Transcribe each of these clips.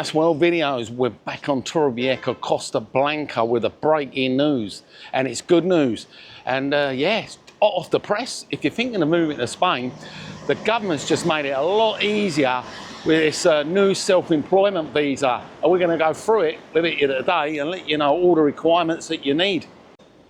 Paradise World videos. We're back on Torrevieja Costa Blanca with a breaking news, and it's good news. And yeah, it's hot off the press. If you're thinking of moving to Spain, the government's just made it a lot easier with this new self-employment visa. And we're going to go through it with it today and let you know all the requirements that you need.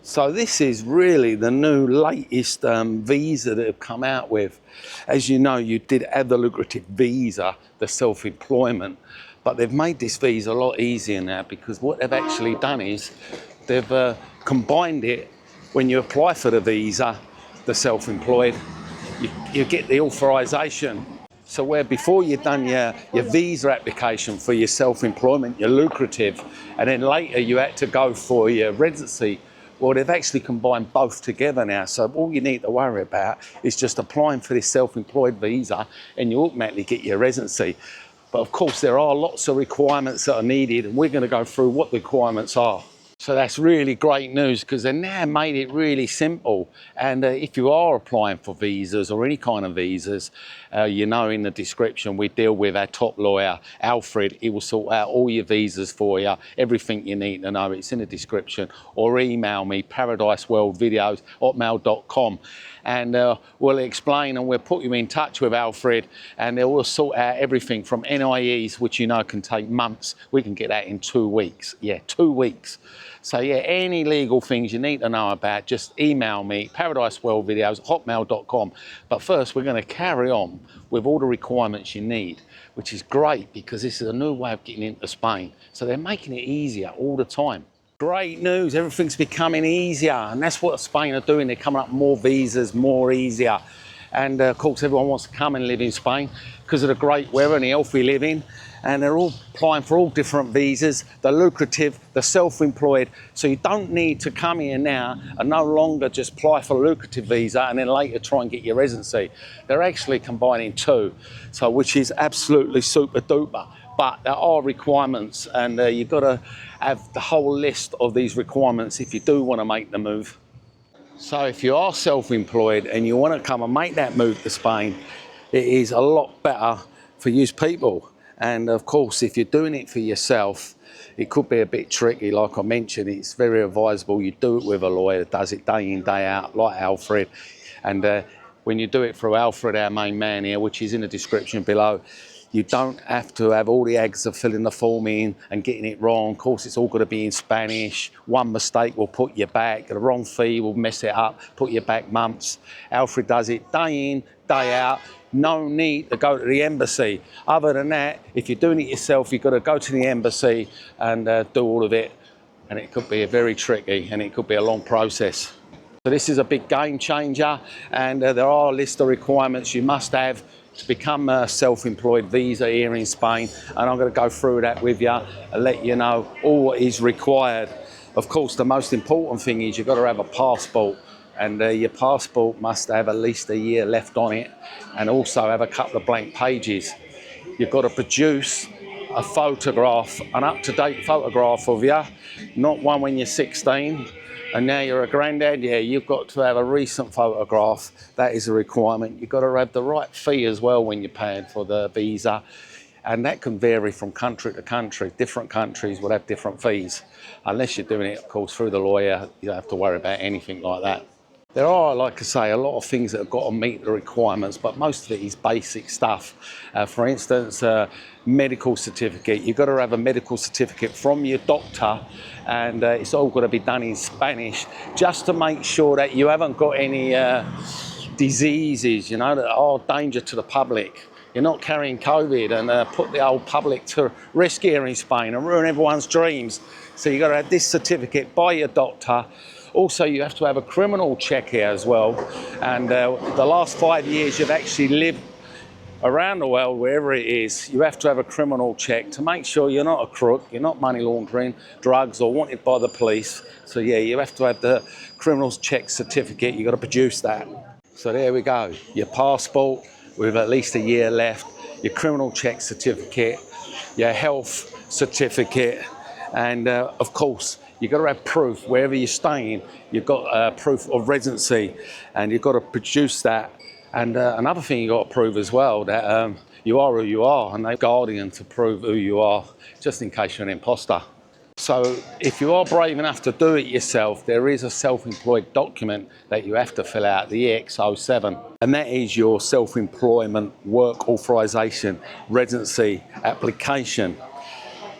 So this is really the new latest visa that have come out with. As you know, you did have the lucrative visa, the self-employment, but they've made this visa a lot easier now, because what they've actually done is they've combined it. When you apply for the visa, the self-employed, you get the authorization. So where before you'd done your visa application for your self-employment, your lucrative, and then later you had to go for your residency, well, they've actually combined both together now. So all you need to worry about is just applying for this self-employed visa and you automatically get your residency. But of course, there are lots of requirements that are needed, and we're going to go through what the requirements are. So that's really great news, because they've now made it really simple. And if you are applying for visas or any kind of visas, you know, in the description we deal with our top lawyer, Alfred. He will sort out all your visas for you, everything you need to know. It's in the description. Or email me, paradiseworldvideos@hotmail.com. And we'll explain, and we'll put you in touch with Alfred, and they will sort out everything from NIEs, which you know can take months. We can get that in 2 weeks. Yeah, 2 weeks. So yeah, any legal things you need to know about, just email me, paradiseworldvideos@hotmail.com. But first, we're going to carry on with all the requirements you need, which is great, because this is a new way of getting into Spain. So they're making it easier all the time. Great news, everything's becoming easier, and that's what Spain are doing. They're coming up more visas, more easier. And of course, everyone wants to come and live in Spain because of the great weather and the healthy living. And they're all applying for all different visas, the lucrative, the self-employed. So you don't need to come here now and no longer just apply for a lucrative visa and then later try and get your residency. They're actually combining two, so which is absolutely super duper. But there are requirements, and you've got to have the whole list of these requirements if you do want to make the move. So if you are self-employed and you want to come and make that move to Spain, it is a lot better for you people. And of course, if you're doing it for yourself, it could be a bit tricky. Like I mentioned, it's very advisable you do it with a lawyer that does it day in, day out, like Alfred. And when you do it through Alfred, our main man here, which is in the description below, you don't have to have all the eggs of filling the form in and getting it wrong. Of course, it's all got to be in Spanish. One mistake will put you back. The wrong fee will mess it up, put you back months. Alfred does it day in, day out. No need to go to the embassy. Other than that, if you're doing it yourself, you've got to go to the embassy and do all of it. And it could be very tricky, and it could be a long process. So this is a big game changer, and there are a list of requirements you must have to become a self-employed visa here in Spain, and I'm going to go through that with you and let you know all what is required. Of course, the most important thing is you've got to have a passport, and your passport must have at least a year left on it, and also have a couple of blank pages. You've got to produce a photograph, an up-to-date photograph of you, not one when you're 16. And now you're a granddad, yeah, you've got to have a recent photograph. That is a requirement. You've got to have the right fee as well when you're paying for the visa. And that can vary from country to country. Different countries will have different fees. Unless you're doing it, of course, through the lawyer, you don't have to worry about anything like that. There are, like I say, a lot of things that have got to meet the requirements, but most of it is basic stuff. For instance, medical certificate. You've got to have a medical certificate from your doctor, and it's all got to be done in Spanish, just to make sure that you haven't got any diseases, you know, that are a danger to the public. You're not carrying COVID and put the old public to risk here in Spain and ruin everyone's dreams. So you've got to have this certificate by your doctor. Also, you have to have a criminal check here as well. And the last 5 years you've actually lived around the world, wherever it is, you have to have a criminal check to make sure you're not a crook, you're not money laundering, drugs, or wanted by the police. So yeah, you have to have the criminal check certificate. You've got to produce that. So there we go. Your passport with at least a year left, your criminal check certificate, your health certificate, and of course, you've got to have proof wherever you're staying. You've got proof of residency, and you've got to produce that And another thing you got to prove as well, that you are who you are, and they're guardian to prove who you are, just in case you're an imposter. So if you are brave enough to do it yourself, there is a self-employed document that you have to fill out, the EX07, and that is your self-employment work authorisation residency application.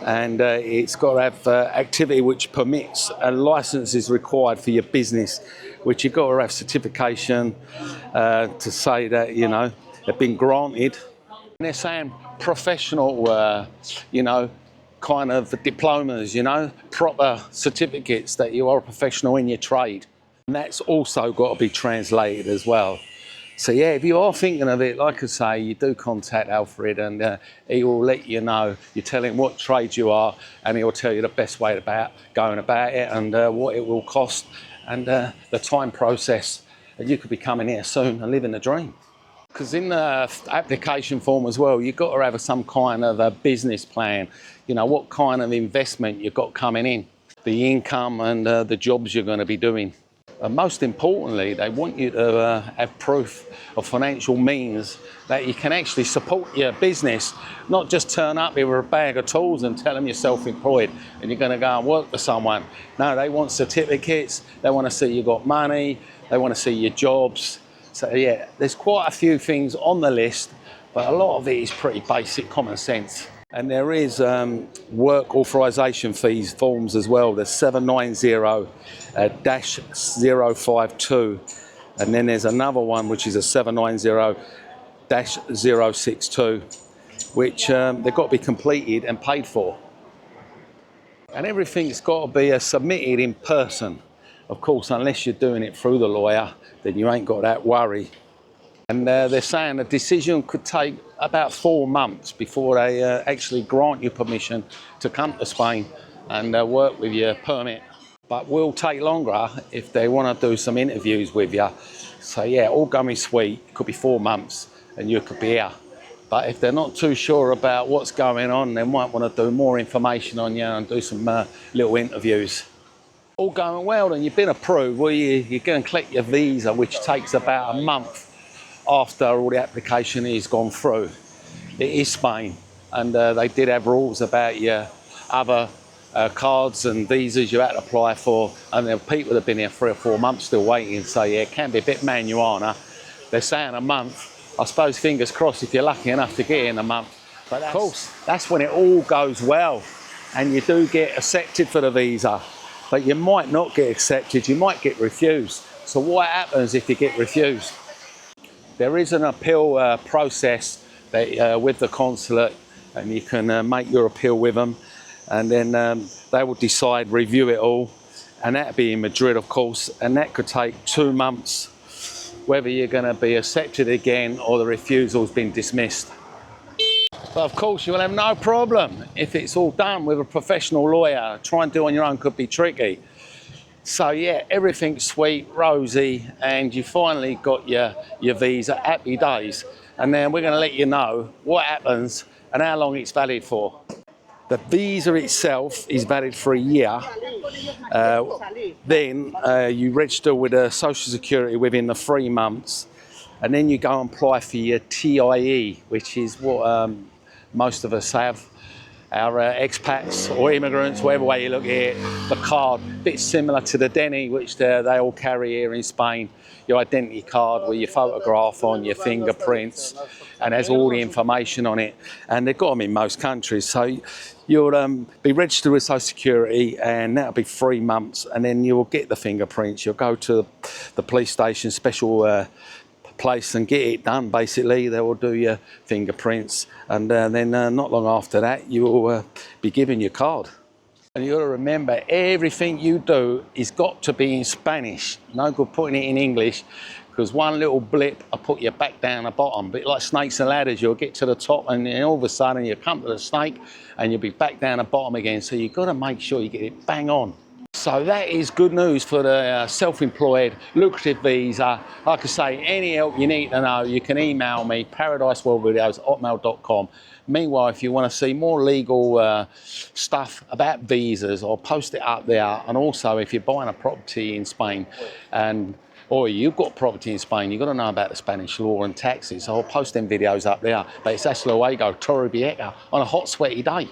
And it's got to have activity which permits, a licence is required for your business, which you've got to have certification to say that, you know, they've been granted. And they're saying professional, you know, kind of diplomas, you know, proper certificates that you are a professional in your trade. And that's also got to be translated as well. So yeah, if you are thinking of it, like I say, you do contact Alfred, and he will let you know. You tell him what trade you are, and he'll tell you the best way about going about it, and what it will cost, and the time process. And you could be coming here soon and living the dream. Because in the application form as well, you've got to have some kind of a business plan. You know, what kind of investment you've got coming in, the income and the jobs you're going to be doing. And most importantly, they want you to have proof of financial means that you can actually support your business, not just turn up here with a bag of tools and tell them you're self-employed and you're going to go and work for someone. No, they want certificates, they want to see you got money, they want to see your jobs. So yeah, there's quite a few things on the list, but a lot of it is pretty basic common sense. And there is work authorisation fees forms as well. There's 790-052, and then there's another one which is a 790-062, which they've got to be completed and paid for. And everything's got to be submitted in person. Of course, unless you're doing it through the lawyer, then you ain't got that worry. And they're saying a decision could take about 4 months before they actually grant you permission to come to Spain and work with your permit. But will take longer if they want to do some interviews with you. So yeah, all going sweet, it could be 4 months and you could be here. But if they're not too sure about what's going on, they might want to do more information on you and do some little interviews. All going well, then you've been approved. Well, you're going to collect your visa, which takes about a month after all the application is gone through. It is Spain, and they did have rules about your other cards and visas you had to apply for, and there are people that have been here 3 or 4 months still waiting, so yeah, it can be a bit manuana. They're saying a month. I suppose fingers crossed if you're lucky enough to get in a month. But of course, that's when it all goes well, and you do get accepted for the visa. But you might not get accepted, you might get refused. So what happens if you get refused? There is an appeal process that, with the consulate, and you can make your appeal with them, and then they will decide, review it all, and that'll be in Madrid, of course, and that could take 2 months, whether you're going to be accepted again or the refusal's been dismissed. But of course, you will have no problem if it's all done with a professional lawyer. Try and do it on your own could be tricky. So yeah, everything's sweet, rosy, and you finally got your visa. Happy days. And then we're going to let you know what happens and how long it's valid for. The visa itself is valid for a year. Then you register with Social Security within the 3 months, and then you go and apply for your TIE, which is what most of us have. Our expats or immigrants, whatever way you look at it, the card, a bit similar to the DNI, which they all carry here in Spain. Your identity card with your photograph on, your fingerprints, and has all the information on it. And they've got them in most countries. So you'll be registered with Social Security, and that'll be 3 months, and then you'll get the fingerprints. You'll go to the police station, special place, and get it done. Basically, they will do your fingerprints, and then not long after that you will be given your card. And you got to remember, everything you do is got to be in Spanish. No good putting it in English, because one little blip will put you back down the bottom. A bit like snakes and ladders, you'll get to the top and then all of a sudden you come to the snake and you'll be back down the bottom again. So you've got to make sure you get it bang on. So that is good news for the self-employed, lucrative visa. Like I say, any help you need to know, you can email me, paradiseworldvideos@hotmail.com. Meanwhile, if you want to see more legal stuff about visas, I'll post it up there. And also, if you're buying a property in Spain and or you've got property in Spain, you've got to know about the Spanish law and taxes. So I'll post them videos up there. But it's Hasta Luego, Torrevieja, on a hot, sweaty day.